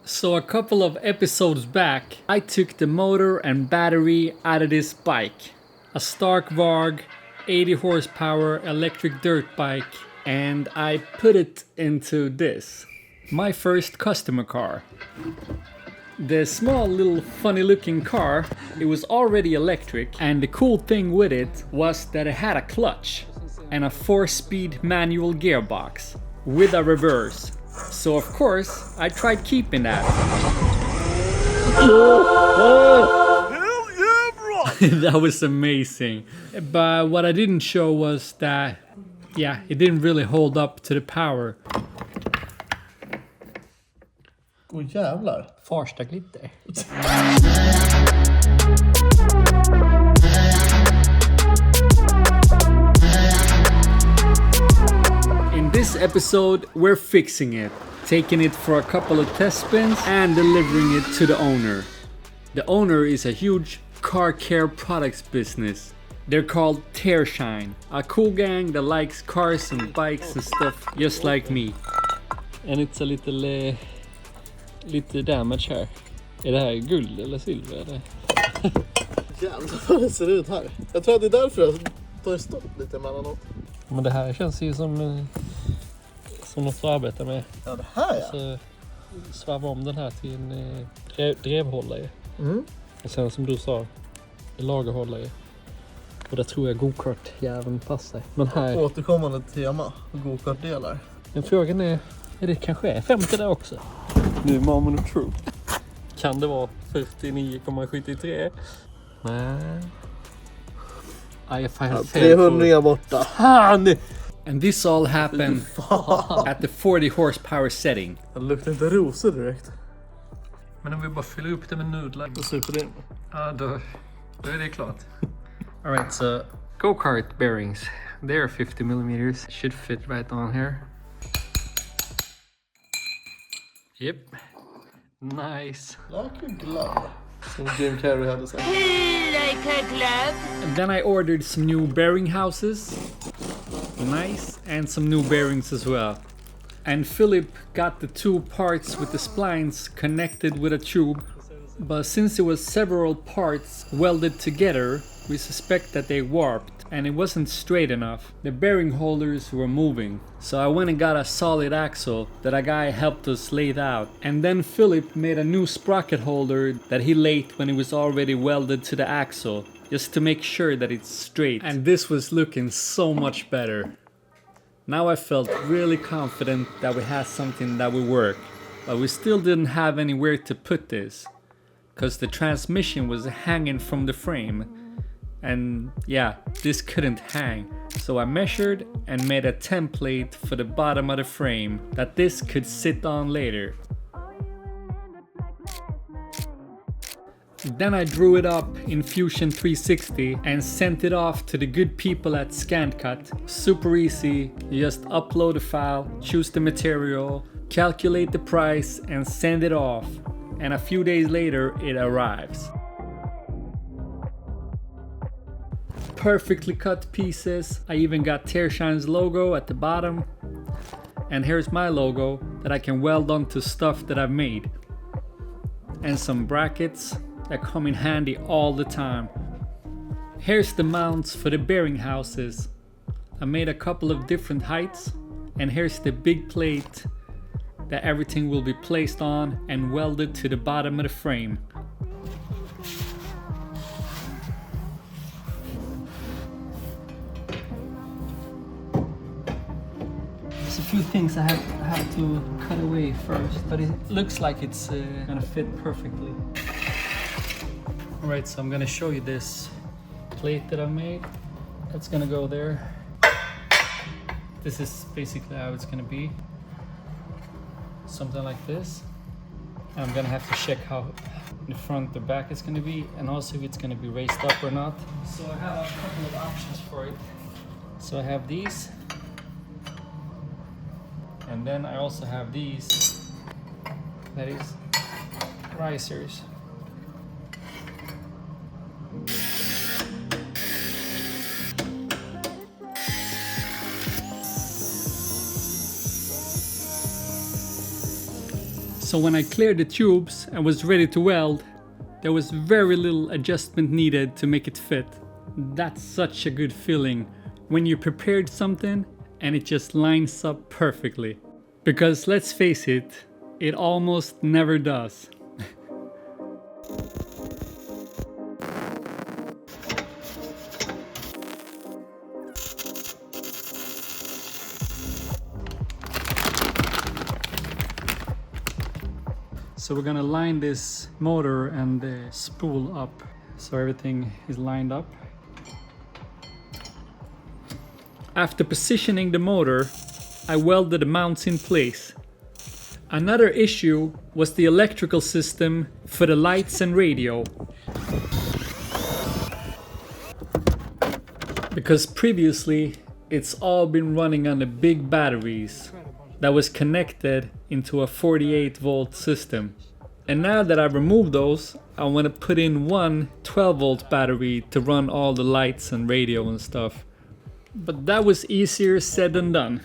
So a couple of episodes back, I took the motor and battery out of this bike. A Stark Varg 80 horsepower electric dirt bike, and I put it into this. My first customer car. The small little funny looking car, it was already electric, and the cool thing with it was that it had a clutch and a 4-speed manual gearbox with a reverse. So of course, I tried keeping that. That was amazing. But what I didn't show was that, yeah, it didn't really hold up to the power. Åh jävlar. Farsta glitter. In this episode, we're fixing it, taking it for a couple of test spins and delivering it to the owner. The owner is a huge car care products business. They're called Tershine, a cool gang that likes cars and bikes and stuff just like me. And it's a lite damage här. Är det här guld eller silver eller? Jävlar vad det ser ut här. Jag tror att det är därför jag tar stopp lite emellanåt. Men det här känns ju som något att arbeta med. Ja, det här ja. Så svarva om den här till en drevhållare. Och sen som du sa, lagerhållare. Och det tror jag go-kart-jäveln passar. Men här... Återkommande tema, go-kart-delar. Men frågan är det kanske är 50 där också? Nu är moment of truth. Kan det vara 49,73? Nej. I find 300 borta. Fan! And this all happened at the 40 horsepower setting. Det luktar inte rosor direkt. Men om vi bara fyller upp det med nudlar. Vad ser du på det? Ja, då är det klart. Alright, so go-kart bearings. They're 50 millimeters. Should fit right on here. Yep. Nice. Like a glove. Som Jim Carrey hade sagt. Like a glove. And then I ordered some new bearing houses. Nice. And some new bearings as well. And Filip got the two parts with the splines connected with a tube. But since it was several parts welded together, we suspect that they warped and it wasn't straight enough. The bearing holders were moving. So I went and got a solid axle that a guy helped us lay out. And then Filip made a new sprocket holder that he laid when it was already welded to the axle, just to make sure that it's straight. And this was looking so much better. Now I felt really confident that we had something that would work. But we still didn't have anywhere to put this, because the transmission was hanging from the frame. And yeah, this couldn't hang. So I measured and made a template for the bottom of the frame that this could sit on later. Then I drew it up in Fusion 360 and sent it off to the good people at ScanCut. Super easy, you just upload a file, choose the material, calculate the price and send it off. And a few days later it arrives. Perfectly cut pieces. I even got Tershine's logo at the bottom. And here's my logo that I can weld onto stuff that I've made. And some brackets that come in handy all the time. Here's the mounts for the bearing houses. I made a couple of different heights. And here's the big plate that everything will be placed on and welded to the bottom of the frame. There's a few things I have to cut away first, but it looks like it's gonna fit perfectly. Alright, so I'm gonna show you this plate that I made. That's gonna go there. This is basically how it's gonna be. Something like this. I'm gonna have to check how the front, the back is gonna be, and also if it's gonna be raised up or not. So I have a couple of options for it. So I have these, and then I also have these, that is risers. So when I cleared the tubes and was ready to weld, there was very little adjustment needed to make it fit. That's such a good feeling when you prepared something and it just lines up perfectly. Because let's face it, it almost never does. So we're gonna line this motor and the spool up so everything is lined up. After positioning the motor, I welded the mounts in place. Another issue was the electrical system for the lights and radio. Because previously it's all been running on the big batteries that was connected into a 48 volt system. And now that I've removed those, I want to put in one 12 volt battery to run all the lights and radio and stuff. But that was easier said than done.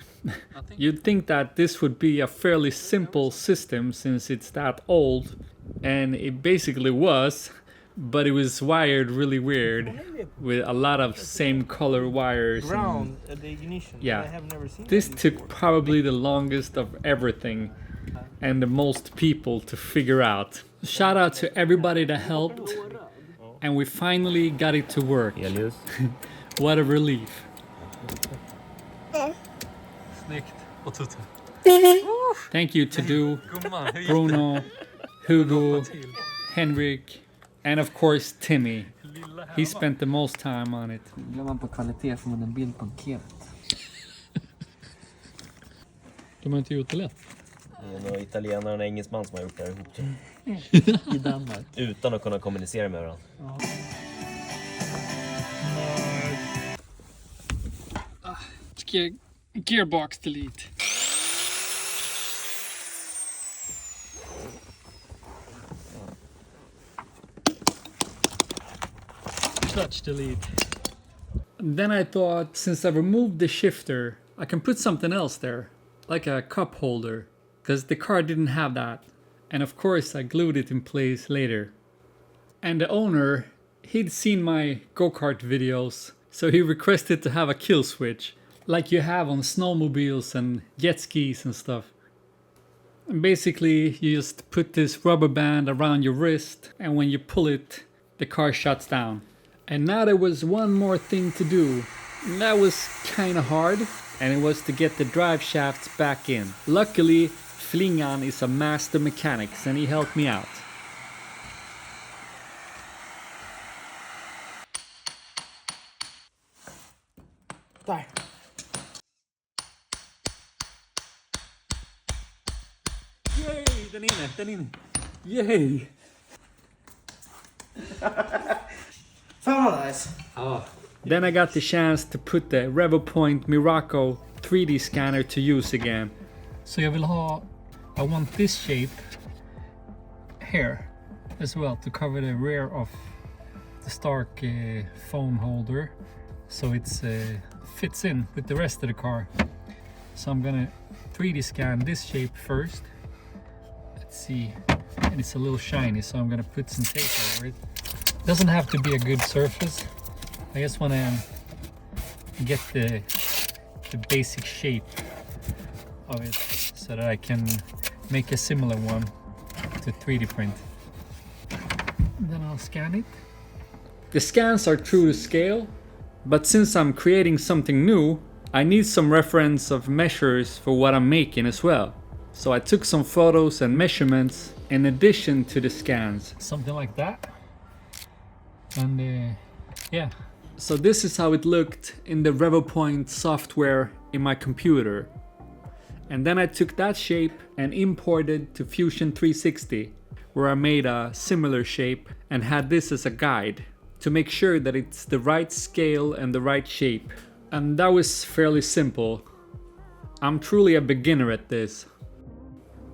You'd think that this would be a fairly simple system since it's that old, and it basically was, but it was wired really weird with a lot of same color wires. Ground the ignition. Yeah, I have never seen this that took before. probably the longest of everything and the most people to figure out. Shout out to everybody that helped, and we finally got it to work. What a relief. Thank you to Du, Bruno, Hugo, Henrik, and of course Timmy. He spent the most time on it. Glömmer man på kvalitet får man en bild på en Kewet. De har inte gjort det lätt. Det är någon italienare och en engelsman som har gjort det här ihop det. I Danmark. Utan att kunna kommunicera med varandra. Gearbox delete. Clutch delete. Then I thought, since I removed the shifter, I can put something else there, like a cup holder, because the car didn't have that. And of course I glued it in place later. And the owner, he'd seen my go-kart videos, so he requested to have a kill switch, like you have on snowmobiles and jet skis and stuff. And basically you just put this rubber band around your wrist, and when you pull it, the car shuts down. And now there was one more thing to do, and that was kinda hard, and it was to get the drive shafts back in. Luckily, Flingan is a master mechanic, and he helped me out. Där. Yay! Den inne! Yay! Fan vad nice. Then I got the chance to put the RevoPoint Miraco 3D scanner to use again. So I want this shape here as well to cover the rear of the Stark phone holder, so it's fits in with the rest of the car. So I'm gonna 3D scan this shape first. Let's see, and it's a little shiny, so I'm gonna put some tape over it. Doesn't have to be a good surface. I just want to get the basic shape of it so that I can make a similar one to 3D print. Then I'll scan it. The scans are true to scale, but since I'm creating something new, I need some reference of measures for what I'm making as well. So I took some photos and measurements in addition to the scans. Something like that. And yeah. So this is how it looked in the RevoPoint software in my computer. And then I took that shape and imported to Fusion 360, where I made a similar shape and had this as a guide to make sure that it's the right scale and the right shape. And that was fairly simple. I'm truly a beginner at this.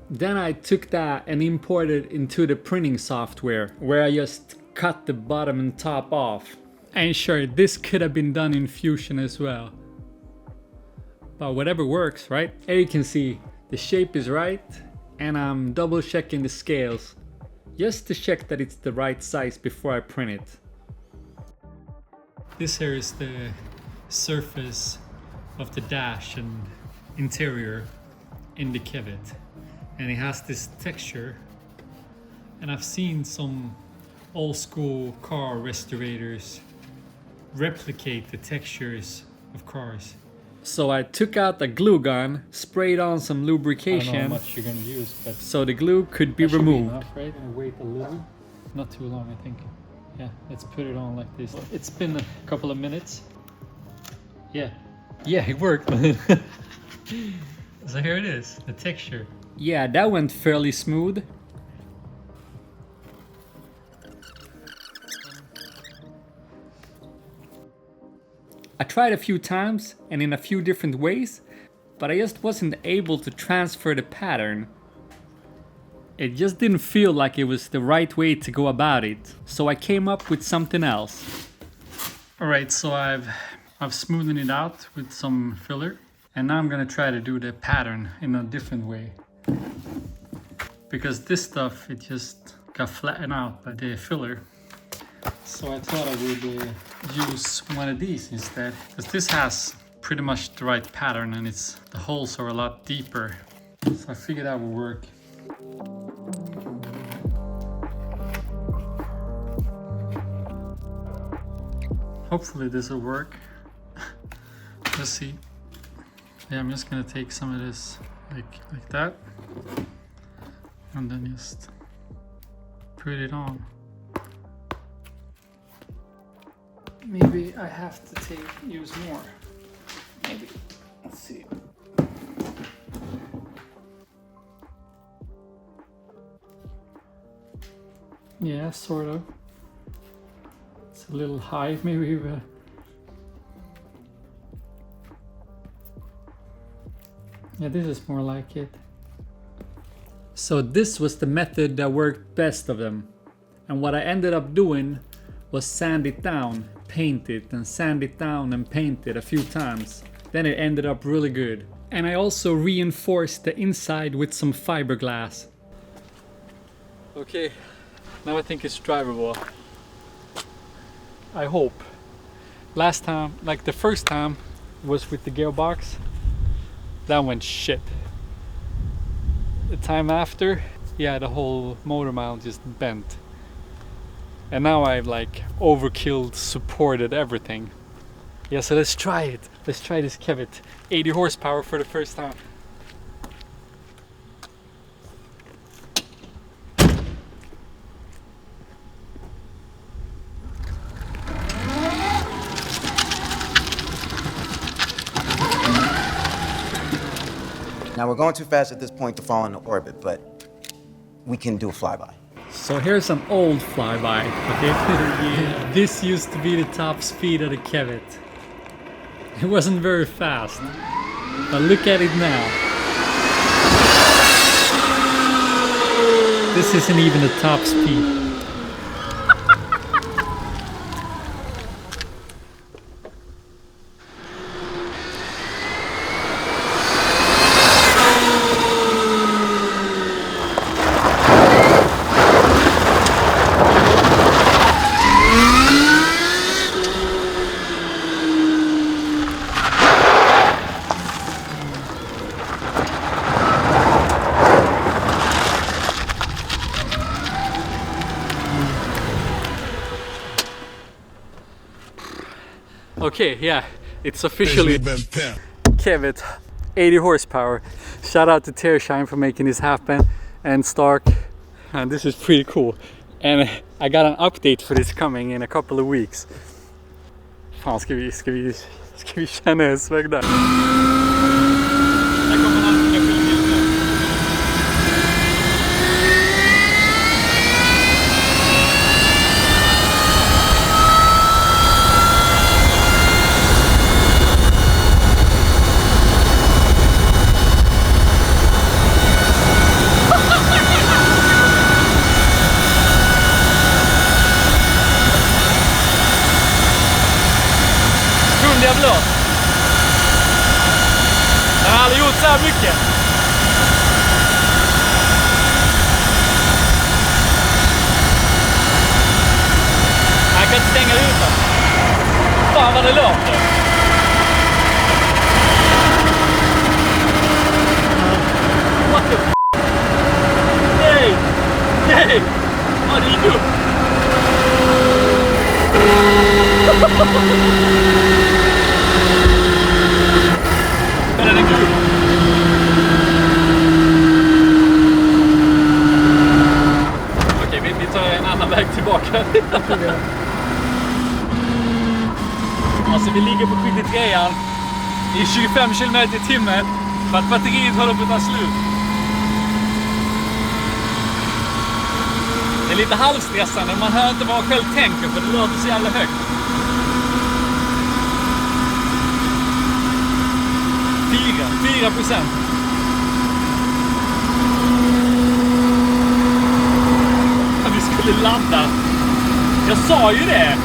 Then I took that and imported into the printing software, where I just cut the bottom and top off. And sure, this could have been done in Fusion as well. But whatever works, right? Here you can see the shape is right, and I'm double checking the scales just to check that it's the right size before I print it. This here is the surface of the dash and interior in the Kewet, and it has this texture, and I've seen some old school car restorators replicate the textures of cars. So I took out the glue gun, sprayed on some lubrication. I don't know how much you're gonna use, but so the glue could be removed. Enough, right? And wait a little, not too long, I think. Yeah, let's put it on like this. It's been a couple of minutes. Yeah, it worked. So here it is, the texture. Yeah, that went fairly smooth. I tried a few times and in a few different ways, but I just wasn't able to transfer the pattern. It just didn't feel like it was the right way to go about it, so I came up with something else. Alright, so I've smoothened it out with some filler, and now I'm gonna try to do the pattern in a different way. Because this stuff, it just got flattened out by the filler. So I thought I would use one of these instead, because this has pretty much the right pattern and the holes are a lot deeper. So I figured that would work. Hopefully this will work. Let's see. Yeah, I'm just gonna take some of this like that, and then just put it on. Maybe I have to use more. Maybe. Let's see. Yeah, sort of. It's a little high, maybe. Yeah, this is more like it. So this was the method that worked best of them. And what I ended up doing was sand it down, paint it, and sand it down and paint it a few times. Then it ended up really good. And I also reinforced the inside with some fiberglass. Okay, now I think it's drivable. I hope. Last time, like the first time, was with the gearbox. That went shit. The time after, yeah, the whole motor mount just bent. And now I've like overkilled, supported everything. Yeah, so let's try it. Let's try this Kewet. 80 horsepower for the first time. Now we're going too fast at this point to fall into orbit, but we can do a flyby. So here's an old flyby, okay? This used to be the top speed of the Kewet. It wasn't very fast, but look at it now. This isn't even the top speed. Okay, yeah, it's officially Kewet, 80 horsepower. Shout out to Tershine for making this happen, and Stark, and this is pretty cool. And I got an update for this coming in a couple of weeks. Fan, ska vi känna en sväng där? Blås. Den har aldrig gjort så här mycket. vad det låter. What the f***? Nej! Nej! Ja, det gick upp. Men den är kul. Okej, vi tar en annan väg tillbaka. Alltså vi ligger på 73an i 25 km i timmen för att batteriet håller på att ta slut. Det är lite halvstressande, man hör inte vad man själv tänker för det låter så jävla högt. 4%. Vi skulle ladda. Jag sa ju det.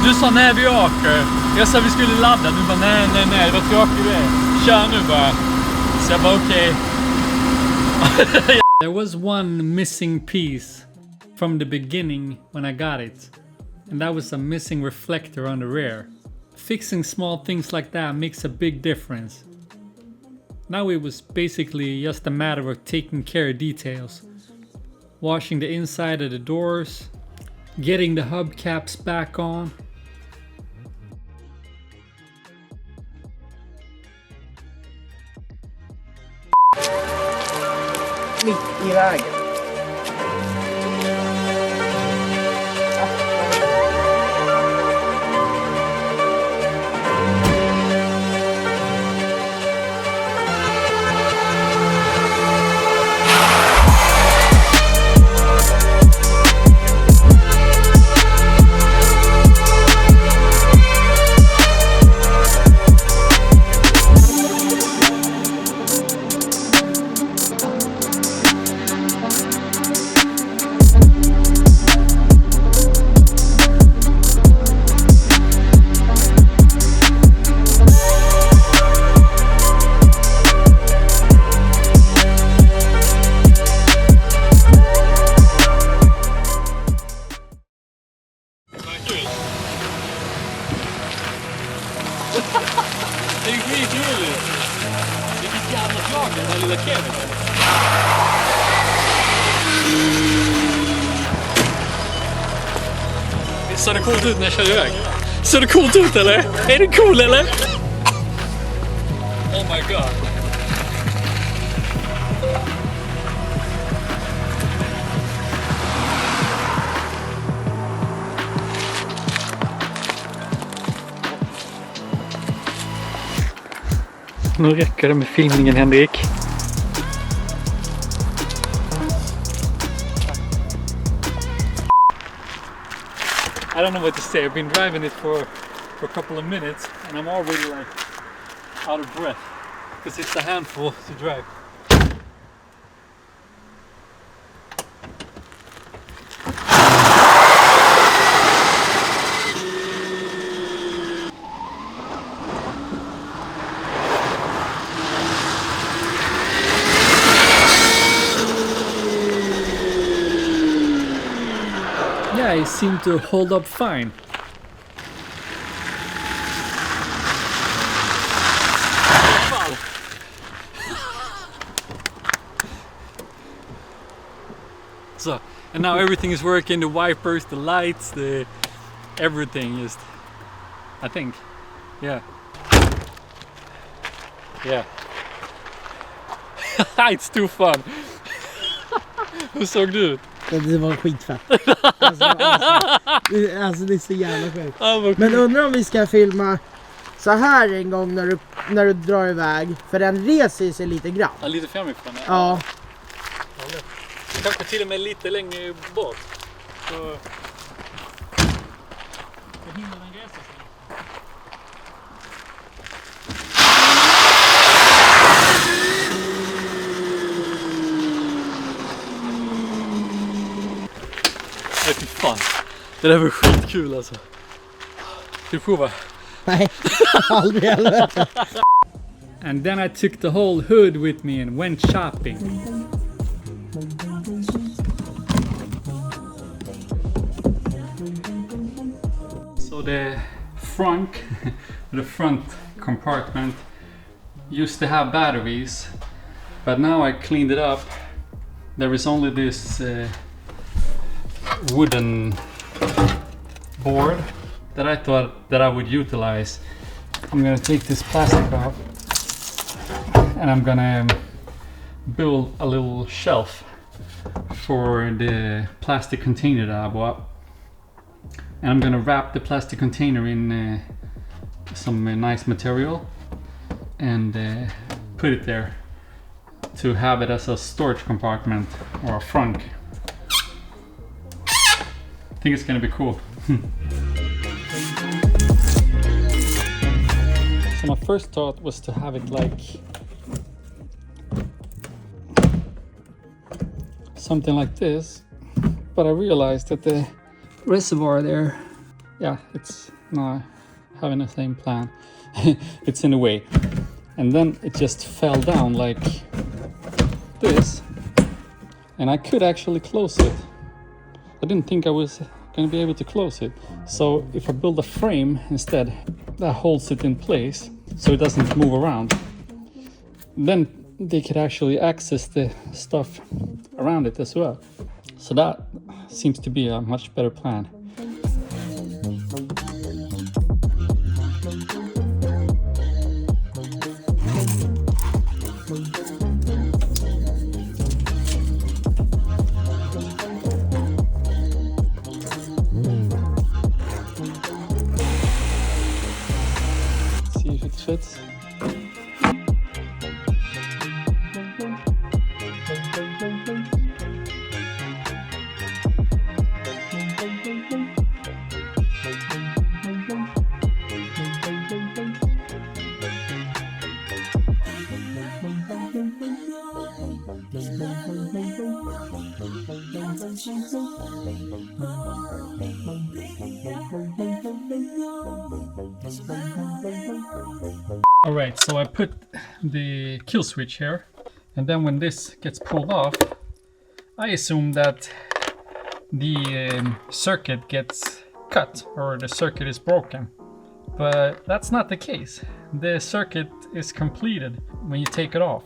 Du sa när vi åker. Jag sa vi skulle ladda. Du bara nej, det var tråkigt det. Kör nu bara. Så jag bara okej. There was one missing piece from the beginning when I got it. And that was a missing reflector on the rear. Fixing small things like that makes a big difference. Now it was basically just a matter of taking care of details. Washing the inside of the doors. Getting the hubcaps back on. Mitt i vägen. Det är ju skitroligt. Vilket jävla slag den här lilla Kewet. Ser det coolt ut när jag kör iväg? Ser det coolt ut eller? Är det cool eller? Oh my god. Nu räcker det med filmningen, Henrik. I don't know what to say. I've been driving it for a couple of minutes and I'm already like out of breath because it's a handful to drive. Yeah, it seemed to hold up fine. So, and now everything is working, the wipers, the lights, everything just, I think, yeah. Yeah. It's too fun. Hur såg du ut? Det var skitfett. Alltså det är så jävla sjukt. Men undrar om vi ska filma så här en gång när du drar iväg. För den reser sig lite grann. Ja, lite framifrån. Ja. Kanske till och med lite längre bort. Så hinner den resa sig. Nej, fy fan. Det där var skitkul alltså. Ska du prova? Nej, aldrig heller. And then I took the whole hood with me and went shopping. So the Frunk, the front compartment, used to have batteries, but now I cleaned it up. There is only this wooden board that I thought that I would utilize. I'm gonna take this plastic off and I'm gonna build a little shelf for the plastic container that I bought. And I'm gonna wrap the plastic container in some nice material and put it there to have it as a storage compartment or a frunk. I think it's gonna be cool. So my first thought was to have it like something like this, but I realized that the reservoir there, yeah, it's not having the same plan. It's in the way. And then it just fell down like this, and I could actually close it. I didn't think I was going to be able to close it. So if I build a frame instead that holds it in place so it doesn't move around, then they could actually access the stuff around it as well. So that seems to be a much better plan. See if it fits. Alright, so I put the kill switch here, and then when this gets pulled off, I assume that the circuit gets cut or the circuit is broken. But that's not the case. The circuit is completed when you take it off.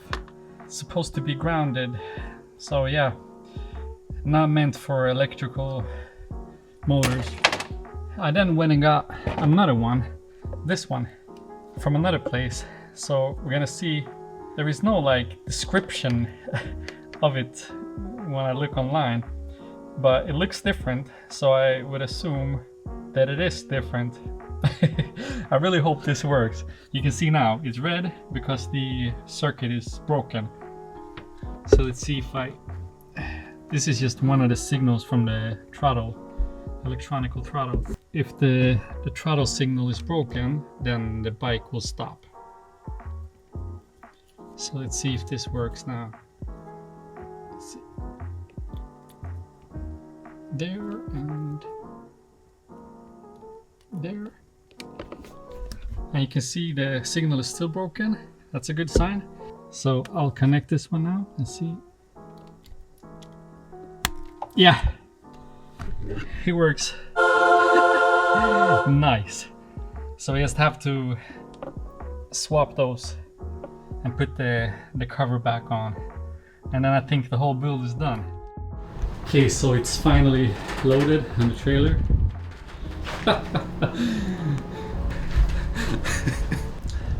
It's supposed to be grounded, so yeah, not meant for electrical motors. I then went and got another one, this one, from another place. So we're gonna see, there is no like description of it when I look online, but it looks different, so I would assume that it is different. I really hope this works. You can see now it's red because the circuit is broken. So let's see if this is just one of the signals from the throttle, electronic throttle. If the throttle signal is broken, then the bike will stop. So let's see if this works now. Let's see. There and there. And you can see the signal is still broken. That's a good sign. So I'll connect this one now and see. Yeah, it works. Nice. So we just have to swap those and put the cover back on, and then I think the whole build is done. Okay, so it's finally loaded on the trailer.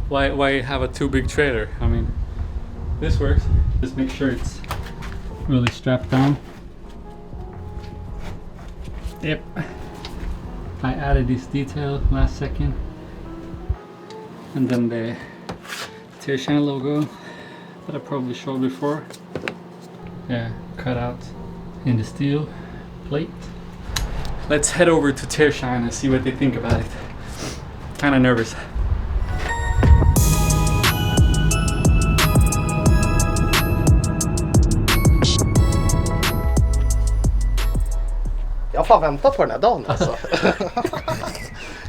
Why have a too big trailer? I mean, this works. Just make sure it's really strapped down. Yep. I added this detail last second. And then the Tershine logo that I probably showed before. Yeah, cut out in the steel plate. Let's head over to Tershine and see what they think about it. Kinda nervous. Jag får vänta på den här dagen alltså.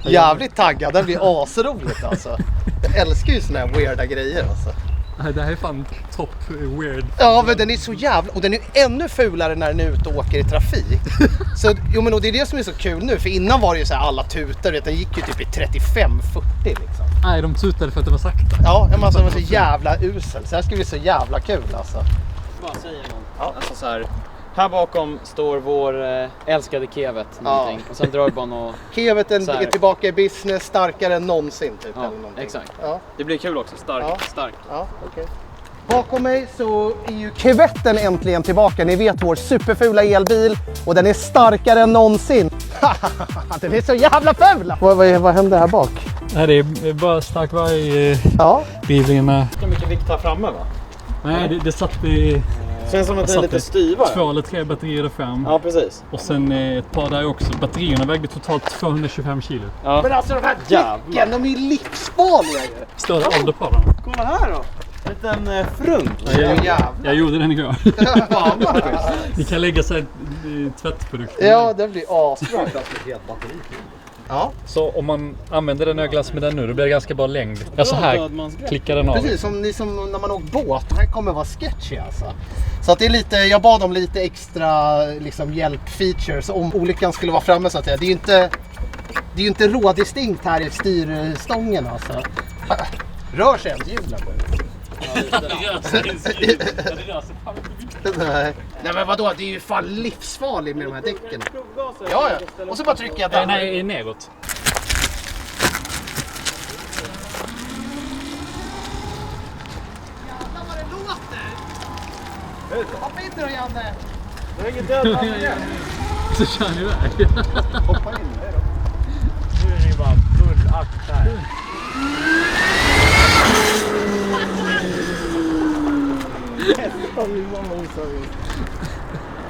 Jävligt taggad, det blir asroligt alltså. Jag älskar ju såna här weirda grejer alltså. Nej, det här är fan top weird. Ja, men den är så jävla... Och den är ännu fulare när den är ute och åker i trafik. Så, jo men och det är det som är så kul nu. För innan var det ju så här alla tutar. Den gick ju typ i 35-40 liksom. Nej, de tutade för att det var sakta. Ja, men alltså den var så jävla usel. Så här ska bli så jävla kul alltså. Bara säger någon. Ja. Alltså så här bakom står vår älskade Kewet någonting. Och sen drar man och... Kewet är tillbaka i business, starkare än någonsin typ. Ja, eller någonting. exakt. Ja. Det blir kul också. Stark. Ja, okej. Bakom mig så är ju Keweten äntligen tillbaka. Ni vet vår superfula elbil. Och den är starkare än någonsin. Den är så jävla ful! Vad händer här bak? Nej, det är bara Stark Varg bilarna. Så mycket vikt här framme va? Nej, det satt i... Känns som att det är lite styvare. 2 eller 3 batterier där fram. Ja, precis. Och sen ett par där också. Batterierna vägde totalt 225 kilo. Ja. Men alltså de här däcken, de är ju livsfarliga ju. Större ålder på dem. Kolla här då. En liten Frunk. Jag gjorde den igår. Ni kan lägga sig tvättprodukter. Ja, det blir asbra. Ja. Så om man använder den öglas med den nu, då blir det ganska bra längd. Ja, så här klickar den av. Precis, som när man åker båt. Det här kommer vara sketchy alltså. Så att det är lite, jag bad om lite extra liksom, hjälpfeatures om olyckan skulle vara framme så att säga. Det är ju inte rådistinkt här i styrstången alltså. Rör sig ens hjulen på det. Nej men vadå, det är ju fan livsfarligt med de här däcken. Ja. Och så bara trycker jag där. Nej, neråt. Jävlar vad det låter! Hoppa in då Janne! Det är inget död. Så kör ni iväg. Hoppa in där då. Nu är det bara full akt här. Jag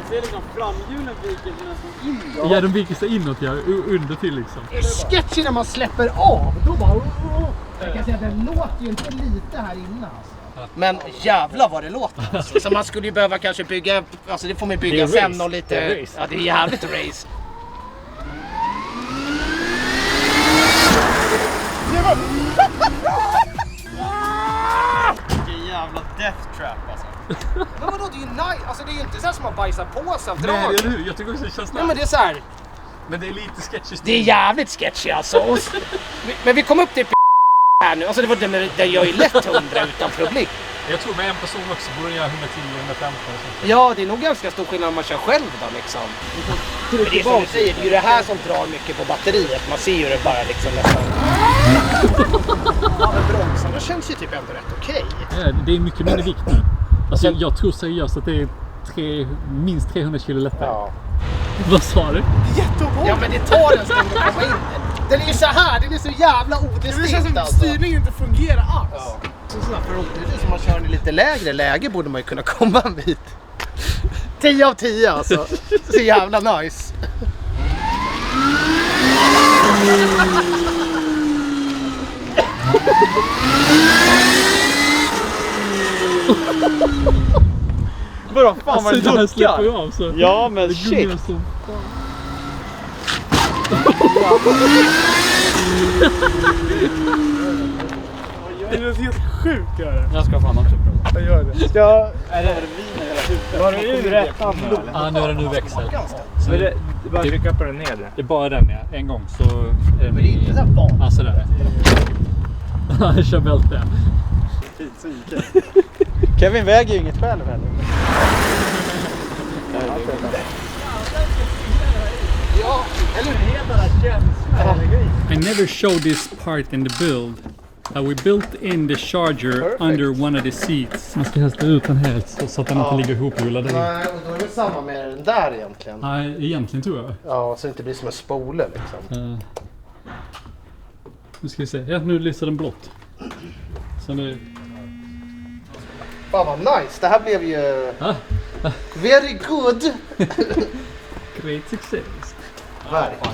ser liksom framhjulen viker nästan inåt. Ja, de viker sig inåt, ja, under till liksom. Det är sketchy när man släpper av. Då bara... Jag kan säga att den låter ju inte lite här inne alltså. Men jävlar vad det låter alltså. Så man skulle ju behöva kanske bygga... Alltså det får man bygga sen och lite... Ja, det är jävligt race. Vilken jävla death trap alltså. Men vadå, det är ju nice. Alltså det är ju inte så här som man bajsar på sig av Nej, drag. eller hur? Jag tycker också det känns Nej men det är så här. Men det är lite sketchy. Det är jävligt sketchy alltså. Men vi kom upp till här nu. Alltså det gör ju lätt 100 utan problem. Jag tror med en person också borde jag 110-115. Ja, det är nog ganska stor skillnad om man kör själv då liksom. Men det är som du säger, det är ju det här som drar mycket på batteriet. Man ser ju det bara liksom nästan. Ja, men bromsarna känns ju typ ändå rätt okej. Ja, det är mycket mindre vikt nu. Alltså jag tror seriöst att det är minst 300 kilo lättare. Ja. Vad sa du? Jätteobehagligt. Ja, men det tar en stund att komma in. Den är ju så här, den är så jävla odistinkt. Det känns som att styrningen inte fungerar alls. Ja. Så förhoppningsvis om man kör i lite lägre läge borde man ju kunna komma en bit. 10 av 10 alltså. Så jävla nice. Vadå, fan vad det Alltså, släpper duckar? av så. Ja men Det shit. gungar som fan. Det är helt sjukt gör det. Jag ska fan också prova. Jag gör det. Är det vin hela tiden? Var det ur ettan nu eller? Ja, nu är det nu växel. Så det bara trycka på den nedre. Det är bara den, ja. En gång så är den Men det är inte så här vanligt. Ja, sådär. Han kör bälte. Kevin väger ju inget själv heller. Ja, eller I never showed this part in the build. We built in the charger under one of the seats. Man ska helst ut den helt så att den inte ligger ihoprullad. Nej, och då är det samma med den där egentligen. Nej, egentligen tror jag. Ja, så det inte blir som en spole liksom. Nu ska vi se. Ja, nu lyser den blått. Så nu... Fan vad nice, det här blev ju... Very good! Great success. Verkligen.